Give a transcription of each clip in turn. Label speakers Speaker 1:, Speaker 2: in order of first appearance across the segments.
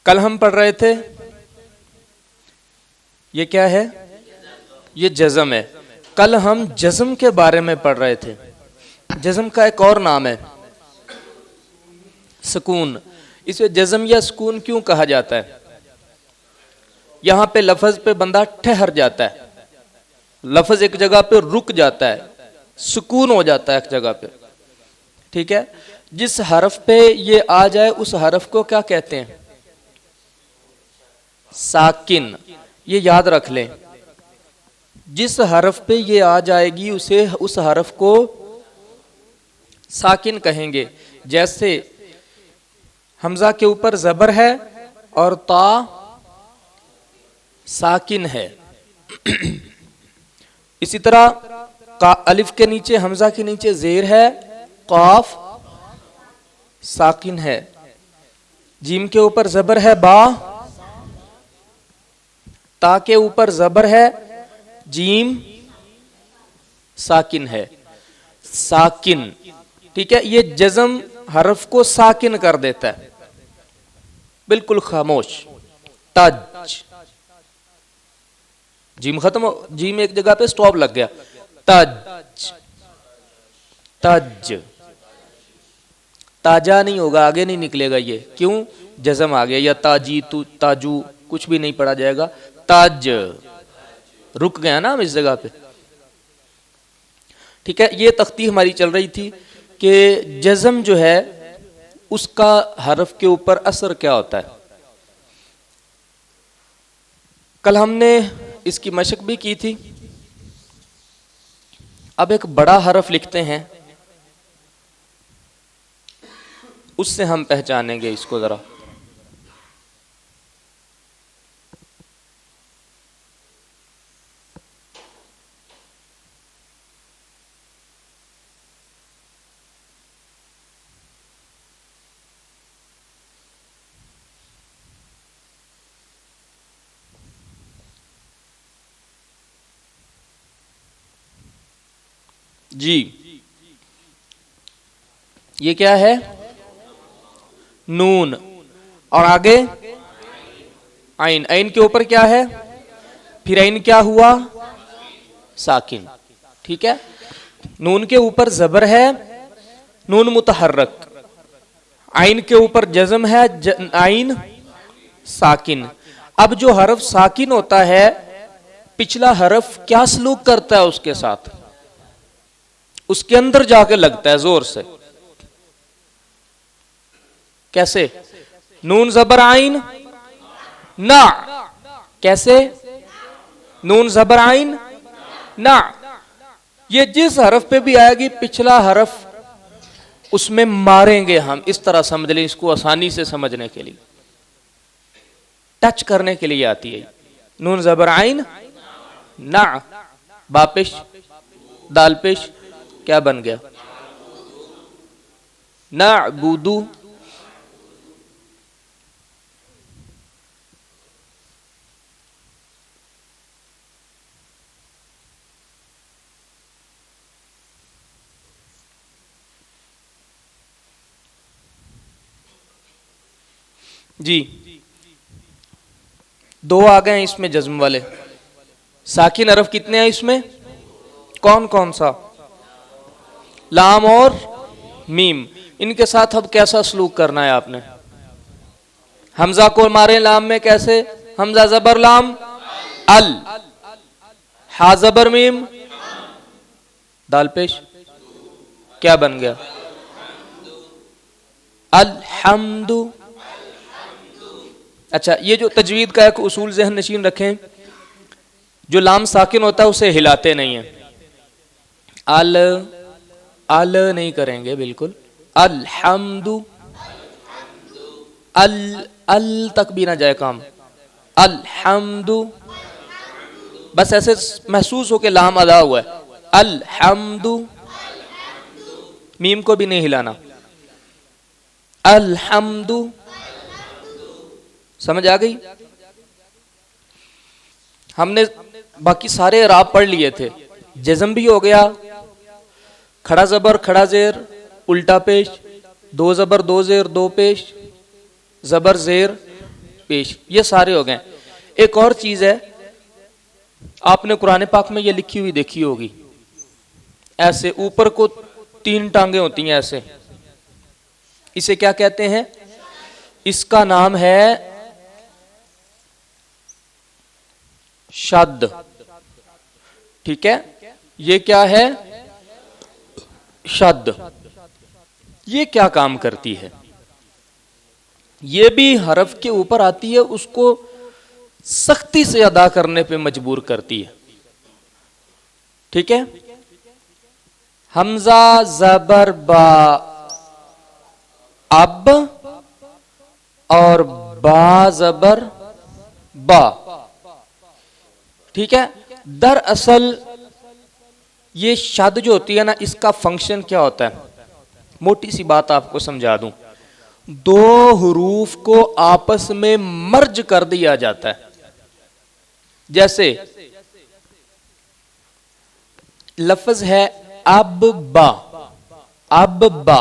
Speaker 1: कल हम पढ़ रहे थे, ये क्या है? ये जज़म है। कल हम जज़म के बारे में पढ़ रहे थे। जज़म का एक और नाम है सुकून। इसे जज़म या सुकून क्यों कहा जाता है? यहां पे लफ्ज पे बंदा ठहर जाता है, लफ्ज एक जगह पे रुक जाता है, सुकून हो जाता है एक जगह पे। ठीक है, जिस हरफ पे ये आ जाए उस हरफ को क्या कहते हैं? साकिन। ये याद रख लें, जिस हरफ पे ये आ जाएगी उसे उस हरफ को साकिन कहेंगे। जैसे हमजा के ऊपर जबर है और ता साकिन है। इसी तरह का अलिफ के नीचे, हमजा के नीचे जेर है, काफ साकिन है। जीम के ऊपर जबर है बा, ता के ऊपर जबर है, जीम साकिन है। साकिन, ठीक है। ये जज़म हरफ को साकिन कर देता है, बिल्कुल खामोश। तज, जीम खत्म, जीम एक जगह पे स्टॉप लग गया। तज, तज, ताजा नहीं होगा, आगे नहीं निकलेगा ये। क्यों? जज़म आ गया। या ताजी, तू, ताजू, कुछ भी नहीं पढ़ा जाएगा। तज, रुक गया ना हम इस जगह पे। ठीक है, ये तख्ती हमारी चल रही थी कि जज़म जो है उसका हरफ के ऊपर असर क्या होता है। कल हमने इसकी मशक भी की थी। अब एक बड़ा हरफ लिखते हैं, उससे हम पहचानेंगे इसको जरा। जी, ये क्या है? नून। और आगे आइन। आइन के ऊपर क्या है? फिर आइन क्या हुआ? साकिन। ठीक है, नून के ऊपर जबर है, नून मुतहर्रक। आइन के ऊपर जज़म है, आइन साकिन। अब जो हरफ साकिन होता है, पिछला हरफ क्या सलूक करता है उसके साथ? उसके अंदर जाके लगता है जोर से। कैसे? नून जबर आइन ना। कैसे? नून जबर आइन ना। ये जिस हरफ पे भी आएगी पिछला हरफ उसमें मारेंगे हम। इस तरह समझ लें इसको, आसानी से समझने के लिए, टच करने के लिए आती है। नून जबर आइन ना, बापेश दाल पेश क्या बन गया? ना बूदू। जी, दो आ गए हैं इसमें जज्म वाले। साकिन हरफ कितने हैं इसमें? कौन कौन सा? लाम और मीम। इनके साथ अब कैसा सलूक करना है आपने? हमजा को मारे लाम में, कैसे? हमजा जबर लाम अल, हा जबर मीम दाल पेश क्या बन गया? अल्हम्दु। अच्छा, ये जो तजवीद का एक उसूल ज़हन नशीन रखें, जो लाम साकिन होता है उसे हिलाते नहीं है। अल अल नहीं करेंगे बिल्कुल। अल्हम्दु, अल अल तक भी ना जाए काम। अल्हम्दु, बस ऐसे महसूस हो के लाम अदा हुआ है। अल्हम्दु, मीम को भी नहीं हिलाना। अल्हम्दु, समझ आ गई? हमने बाकी सारे राब पढ़ लिए थे। जज़म भी हो गया, खड़ा जबर खड़ा जेर उल्टा पेश, दो जबर दो जेर दो पेश, जबर जेर पेश, ये सारे हो गए। एक और चीज है, आपने कुरान पाक में ये लिखी हुई देखी होगी, ऐसे ऊपर को 3 टांगे होती हैं ऐसे, इसे क्या कहते हैं? इसका नाम है शद। ठीक है, ये क्या है? शद। ये क्या काम करती है? ये भी हरफ के ऊपर आती है, उसको सख्ती से अदा करने पे मजबूर करती है। ठीक है, हमजा जबर बा अब और बा जबर बा। ठीक है, दरअसल ये शद जो होती है ना, इसका फंक्शन क्या होता है? मोटी सी बात आपको समझा दूं, 2 हुरूफ को आपस में मर्ज कर दिया जाता है। जैसे लफ्ज है अब बा, अब बा,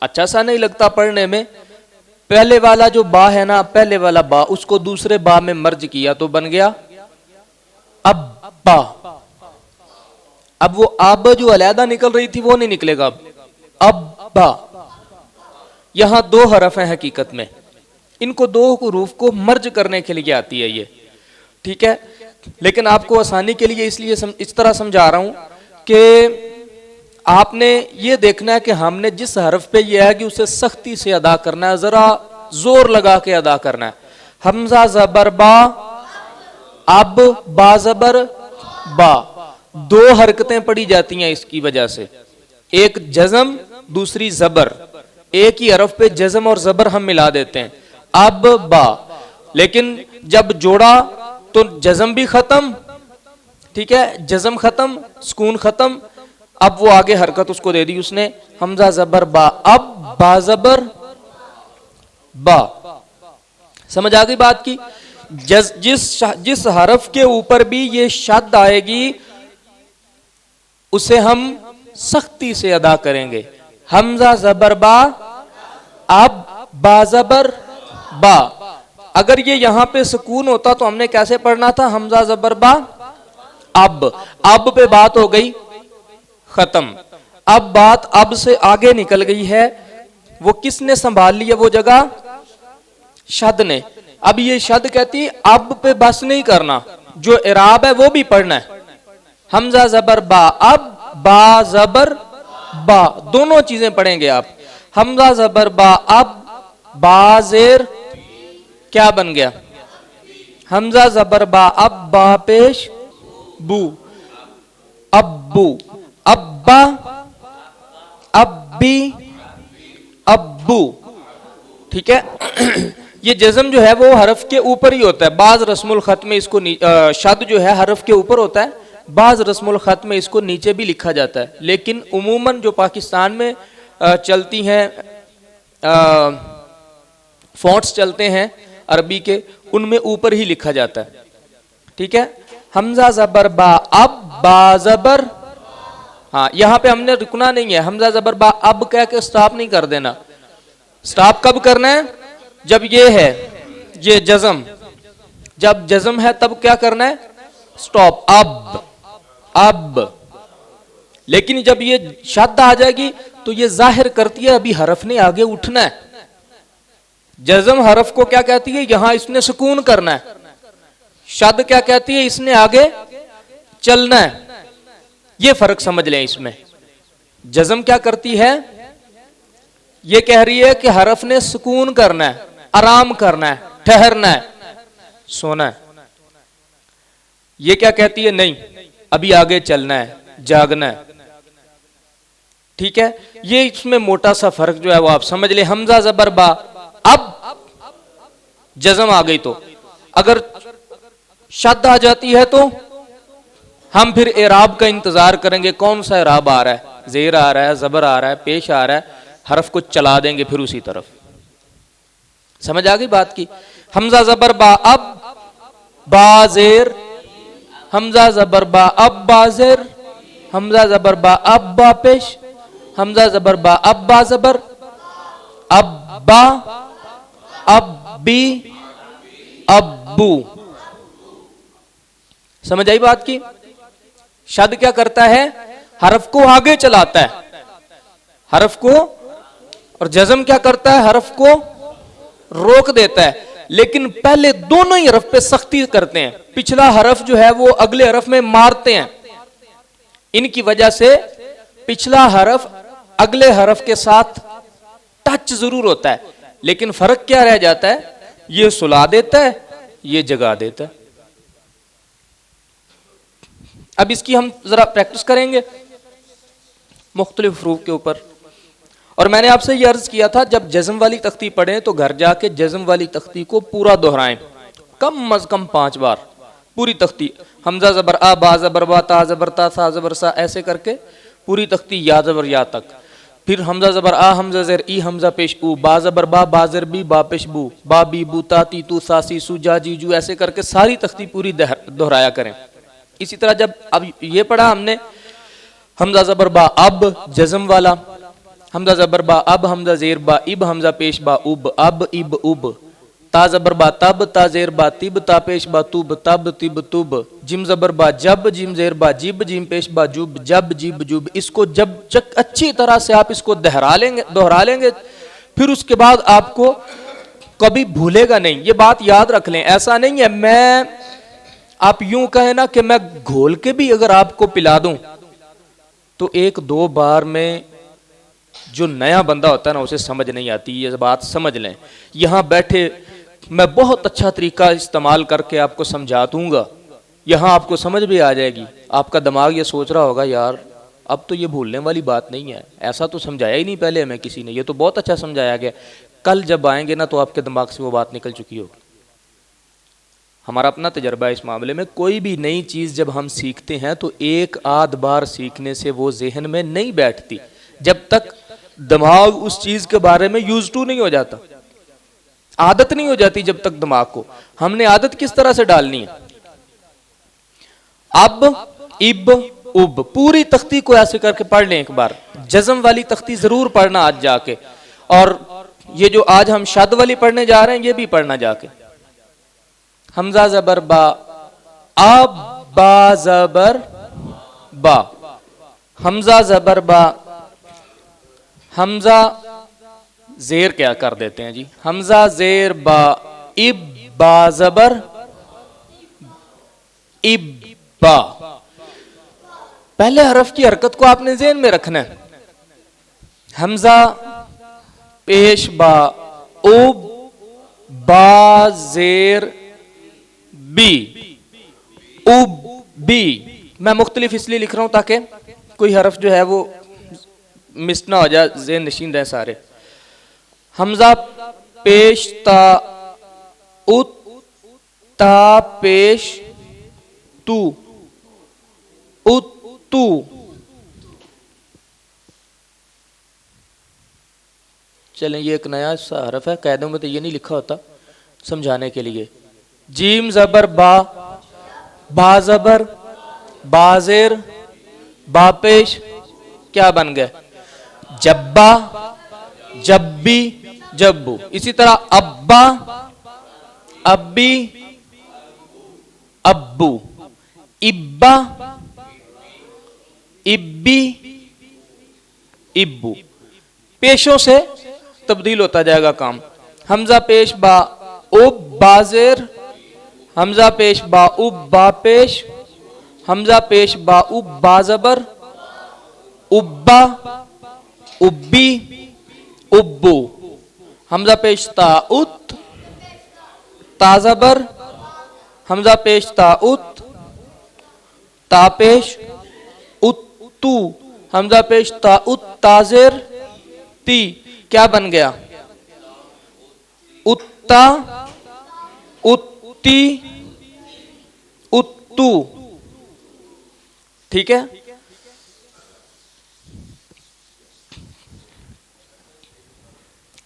Speaker 1: अच्छा सा नहीं लगता पढ़ने में। पहले वाला जो बा है ना, पहले वाला बा, उसको दूसरे बा में मर्ज किया तो बन गया अब बा। अब वो अब जो अलहदा निकल रही थी वो नहीं निकलेगा, अब बा। यहां 2 हरफ हैं हकीकत में, इनको 2 हुरूफ को मर्ज करने के लिए आती है ये। ठीक है, लेकिन आपको आसानी के लिए इसलिए इस तरह समझा रहा हूं कि आपने ये देखना है कि हमने जिस हरफ पे ये है कि उसे सख्ती से अदा करना है, जरा जोर लगा के अदा करना है। हमजा जबर बा, अब बा जबर बा, 2 हरकतें पड़ी जाती हैं इसकी वजह से, एक जज़म दूसरी जबर। एक ही हरफ पे जज़म और जबर हम मिला देते हैं, अब बा। लेकिन जब जोड़ा तो जज़म भी खत्म, ठीक है, जज़म खत्म, सुकून खत्म। अब वो आगे हरकत उसको दे दी उसने, हमजा जबर बा, अब बा जबर बा। समझ आ गई बात की? जिस हरफ के ऊपर भी ये शद आएगी उसे हम सख्ती से अदा करेंगे। हमजा जबर बा, अब बा जबर बा। अगर ये यहां पे सुकून होता तो हमने कैसे पढ़ना था? हमजा जबर बा, अब पे बात हो गई खत्म। अब बात अब से आगे निकल गई है, वो किसने संभाल लिया वो जगह? शद ने। अब ये शद कहती है अब पे बस नहीं करना, जो इराब है वो भी पढ़ना है। हमजा जबर बा, अब बा जबर बा, दोनों चीजें पढ़ेंगे आप। हमजा जबर बा, अब बा जेर क्या बन गया? हमजा जबर बा, अब बा पेश बू, अब्बू, अब्बा, अब्बी, अब्बू। ठीक है, ये जज़म जो है वो हरफ के ऊपर ही होता है। बाज रस्मुल खत में इसको शद जो है हरफ के ऊपर होता है, बाज रस्मुल खत में इसको नीचे भी लिखा जाता है। लेकिन उमूमन जो पाकिस्तान में चलती हैं फॉन्ट्स चलते हैं अरबी के, उनमें ऊपर ही लिखा जाता है। ठीक है, हमजा जबर बा, अब बा जबर, हाँ यहां पे हमने रुकना नहीं है। हमजा जबर बा अब कह के स्टॉप नहीं कर देना। स्टॉप कब करना है? जब ये है ये जज़म, जब जज़म है तब क्या करना है? स्टॉप, अब। लेकिन जब ये शद आ जाएगी तो ये जाहिर करती है अभी हरफ ने आगे उठना है। जज़म हरफ को क्या कहती है? यहां इसने सुकून करना है। शद क्या कहती है? इसने आगे चलना है। ये फर्क समझ लें इसमें। जज़म क्या करती है? ये कह रही है कि हरफ ने सुकून करना है, आराम करना है, ठहरना है, सोना है। ये क्या कहती है? नहीं, अभी आगे चलना है, जागना है। ठीक है, ये इसमें मोटा सा फर्क जो है वो आप समझ ले। हमजा जबर बा, अब जज़म आ गई तो, अगर शद आ जाती है तो हम फिर एराब का इंतजार करेंगे। कौन सा एराब आ रहा है? जेर आ रहा है, जबर आ रहा है, पेश आ रहा है, हरफ को चला देंगे फिर उसी तरफ। समझ आ गई बात की? हमजा जबर बा, अब बा जेर, हमजा जबर बा, अब बा जेर, हमजा जबर बा, अब बा पेश, हमजा जबर बा, अब बा जबर, अब बा, अब बी, अब्बू। समझ आई बात की? शद क्या करता है? हरफ को आगे चलाता है, हरफ को, और जज़म क्या करता है? हरफ को रोक देता है। लेकिन पहले दोनों ही हरफ पे सख्ती करते हैं, पिछला हरफ जो है वो अगले हरफ में मारते हैं। इनकी वजह से पिछला हरफ अगले हरफ के साथ टच जरूर होता है, लेकिन फर्क क्या रह जाता है? ये सुला देता है, ये जगा देता है। अब इसकी हम जरा प्रैक्टिस करेंगे मुख्तलिफ हरूफ के ऊपर। और मैंने आपसे ये अर्ज किया था, जब जज़म वाली तख्ती पढ़ें तो घर जाके जज़म वाली तख्ती को पूरा दोहराएं, कम अज कम 5 बार पूरी तख्ती। हमजा ज़बर आ, बा ज़बर बा, ता ज़बर ता, सा ज़बर सा, ऐसे करके पूरी तख्ती या ज़बर या तक। फिर हमजा ज़बर आ, हमजा ज़ेर ई, हमजा पेश ऊ, बा ज़बर बा, बा ज़ेर बी, बा पेश बू, बा बी बू, ता ती तू, सा सी सू, जा जी जू, ऐसे करके सारी तख्ती पूरी दोहराया करें। इसी तरह जब अब ये पढ़ा हमने हमजा ज़बर बा अब जज़म वाला, हमजा ज़बर बा अब, हमजा ज़ेर बा इब, हमजा पेश बा उब, अब इब उब, ता ज़बर बा तब, ता ज़ेर बा तिब, ता पेश बा तुब, तब तिब तुब, जिम ज़बर बा जब, जिम ज़ेर बा जिब, जिम पेश बा जुब, जब जिब जुब। इसको जब अच्छी तरह से आप इसको दोहरा लेंगे, फिर उसके बाद आपको कभी भूलेगा नहीं। ये बात याद रख लें, ऐसा नहीं है मैं, आप यूं कहें ना कि मैं घोल के भी अगर आपको पिला दूं तो 1-2 बार में जो नया बंदा होता है ना उसे समझ नहीं आती। ये बात समझ लें। यहां बैठे मैं बहुत अच्छा तरीका इस्तेमाल करके आपको समझा दूंगा, यहां आपको समझ भी आ जाएगी। आपका दिमाग ये सोच रहा होगा यार अब तो ये भूलने वाली बात नहीं है, ऐसा तो समझाया ही नहीं पहले हमें किसी ने, ये तो बहुत अच्छा समझाया गया। कल जब आएंगे ना तो आपके दिमाग से वो बात निकल चुकी होगी। हमारा अपना तजर्बा है इस मामले में। कोई भी नई चीज़ जब हम सीखते हैं तो 1-8 बार सीखने से वो जहन में नहीं बैठती, जब तक दिमाग उस चीज़ के बारे में यूज टू नहीं हो जाता, आदत नहीं हो जाती। जब तक दिमाग को हमने आदत किस तरह से डालनी है, अब इब उब, पूरी तख्ती को ऐसे करके पढ़ लें एक बार। जज़म वाली तख्ती जरूर पढ़ना आज जाके, और ये जो आज हम शद वाली पढ़ने जा रहे हैं ये भी पढ़ना जाके। हमजा ज़बर बा अब, बा ज़बर बा, हमजा ज़बर बा, हमजा ज़ेर क्या कर देते हैं जी, हमजा ज़ेर बा इब, बा ज़बर इब बा। पहले हरफ की हरकत को आपने ज़हन में रखना है। हमजा पेश बा उब, बा ज़ेर बी, उब बी। मैं मुख्तलिफ इसलिए लिख रहा हूं ताकि कोई हरफ जो है वो मिस ना हो जाए, ज़हन नशीन रहे सारे। हमजा पेश ता उत, ता पेश तू, उत तू। चलें ये एक नया सा हरफ है, कायदों में तो ये नहीं लिखा होता समझाने के लिए। जीम ज़बर बा, बा ज़बर बाज़ेर, बा पेश क्या बन गया? जब्बा, जब्बी, जब्बू। इसी तरह अब्बा, अब्बी, अब्बू, इब्बा, इब्बी, इब्बू। पेशों से तब्दील होता जाएगा काम। हमजा पेश बा उब, बाज़ेर, हमजा पेश बा उब, बा पेश, हमजा पेश बा उब, बा ज़बर, उब्बा, उब्बी, उब्बू। हमजा पेश ता उत, ता ज़बर, हमजा पेश ता उत, ता पेश उत्तू, हमजा पेश ता उत, ताज़ेर ती, क्या बन गया? उत्ता, उत्ती, उत्तू। ठीक है।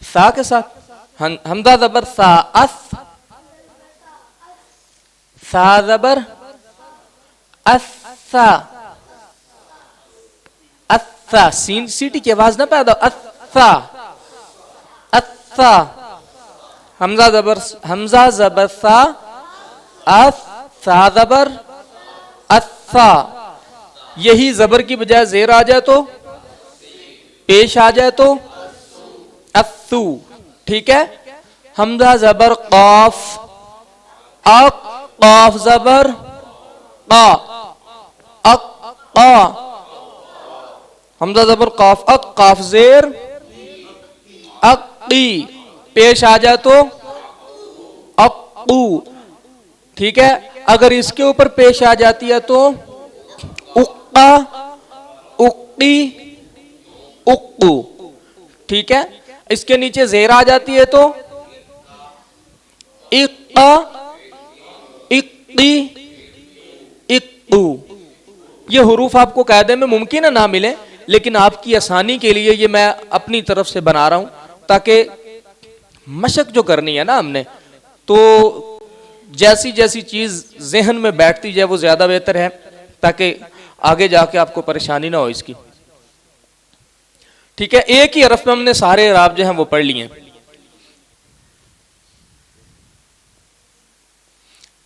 Speaker 1: सा के साथ हमजा ज़बर सा अस, सा ज़बर अस्सा, अस्सा, सीटी की आवाज ना पैदा, अस्सा, अस्सा, हमजा जबर सा, अस सा जबर अस्सा। यही जबर की बजाय जेर आ जाए तो, पेश आ जाए तो अस्सू। ठीक है। हमजा जबर कौफ, अक कौफ जबर का, अक का। हमजा जबर कौफ अक, काफ जेर अक्की, पेश आ जाए तो अक्कू। ठीक है। अगर इसके ऊपर पेश आ जाती है तो उक्का, उक्की, उक्कू। ठीक है। इसके नीचे जेर आ जाती है तो इक्का, इक्की, इक्कू। ये हुरूफ आपको कायदे में मुमकिन है ना मिले, लेकिन आपकी आसानी के लिए ये मैं अपनी तरफ से बना रहा हूं, ताकि मशक जो करनी है ना हमने, तो जैसी जैसी चीज जहन में बैठती जाए वो ज्यादा बेहतर है, ताकि आगे जाके आपको परेशानी ना हो इसकी। ठीक है। एक ही हरफ में हमने सारे इराब जो हैं वो पढ़ लिए।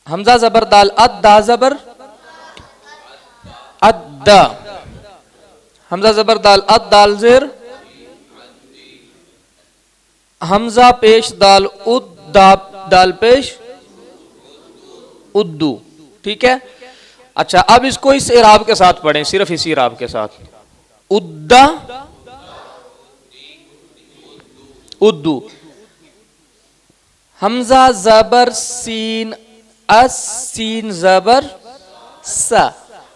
Speaker 1: हमजा जबर दाल अद, दा जबर अद्दा। हमजा जबर दाल अद, दाल जेर, हमजा पेश दाल उद, दाल पेश उद्दू। ठीक है। अच्छा, अब इसको इस इराब के साथ पढ़ें, सिर्फ इसी इराब के साथ। उद्दा, उद्दू। हमजा जबर सीन अस, सीन जबर सा,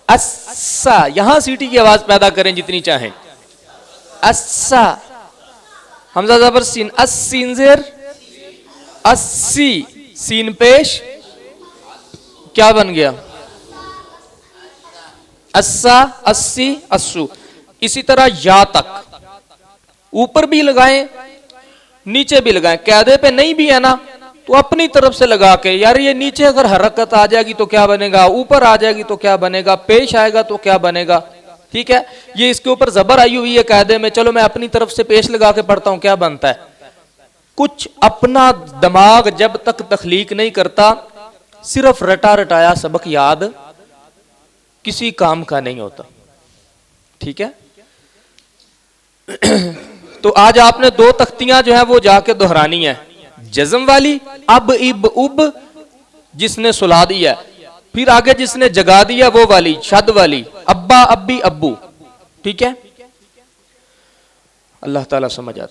Speaker 1: अस्सा। यहां सीटी की आवाज पैदा करें जितनी चाहें। अस्सा। हमजा जबर सीन अस, सीन जेर अस्सी, सीन पेश क्या बन गया? अस्सा, अस्सी, अस्सू। इसी तरह या तक ऊपर भी लगाएं नीचे भी लगाएं। कायदे पे नहीं भी है ना तो अपनी तरफ से लगा के, यार ये नीचे अगर हरकत आ जाएगी तो क्या बनेगा, ऊपर आ जाएगी तो क्या बनेगा, पेश आएगा तो क्या बनेगा। ठीक है। ये इसके ऊपर जबर आई हुई है कायदे में, चलो मैं अपनी तरफ से पेश लगा के पढ़ता हूं, क्या बनता है। कुछ अपना दिमाग जब तक तख्लीक नहीं करता, सिर्फ रटा रटाया सबक याद किसी काम का नहीं होता। ठीक है। तो आज आपने दो तख्तियां जो है वो जाके दोहरानी है। जज्म वाली अब इब उब जिसने सुला दिया, फिर आगे जिसने जगा दिया वो वाली शद वाली अब्बा अब्बी अब्बू। ठीक है। अल्लाह ताला समझ आता।